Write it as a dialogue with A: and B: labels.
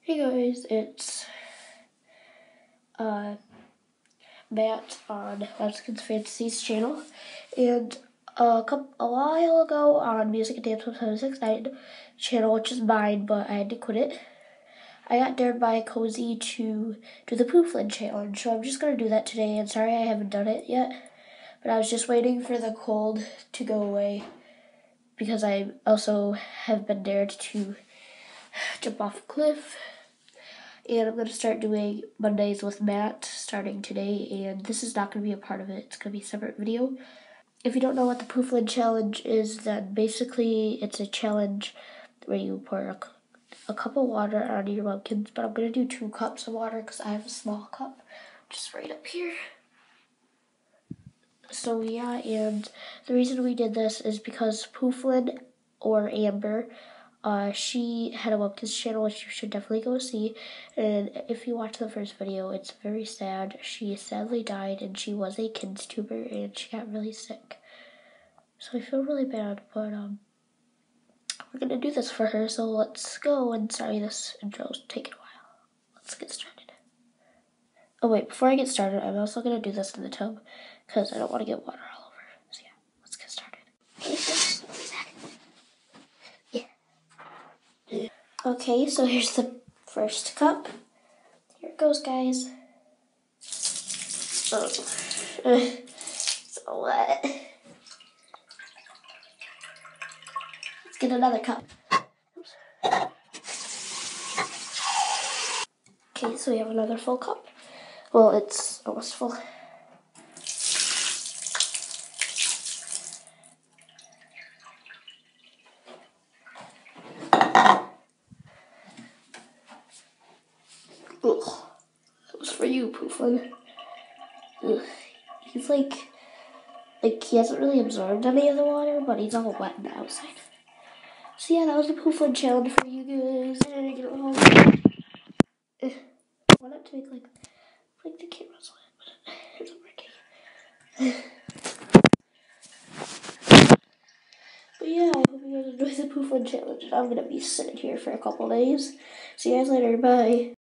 A: Hey guys, it's Matt on Lexicons Fantasies channel, and a while ago on Music and Dance 769 channel, which is mine, but I had to quit it, I got dared by Cozy to do the Pooflin challenge, so I'm just gonna do that today. And sorry I haven't done it yet, but I was just waiting for the cold to go away because I also have been dared to jump off a cliff. And I'm going to start doing Mondays with Matt starting today, and this is not going to be a part of it. It's going to be a separate video. If you don't know what the Pooflin challenge is, then basically it's a challenge where you pour a cup of water on your pumpkins, but I'm going to do 2 cups of water because I have a small cup just right up here. So yeah, and the reason we did this is because Pooflin, or Amber, she had a Webkins channel, which you should definitely go see. And if you watch the first video, it's very sad. She sadly died, and she was a kids tuber, and she got really sick. So I feel really bad, but we're gonna do this for her. So let's go. And sorry, this intro's taking a while. Let's get started. Oh wait, before I get started, I'm also gonna do this in the tub because I don't want to get water all over. So yeah, let's get started. Okay, so here's the first cup. Here it goes, guys. Oh, so wet. Let's get another cup. Okay, so we have another full cup. Well, it's almost full. Ugh. That was for you, Pooflin. Ugh. He's like he hasn't really absorbed any of the water, but he's all wet on the outside. So yeah, that was the Pooflin challenge for you guys. And get it home. Why not to make like the camera's wet, but it's working. But yeah, I hope you guys enjoy the Pooflin challenge. And I'm gonna be sitting here for a couple days. See you guys later. Bye.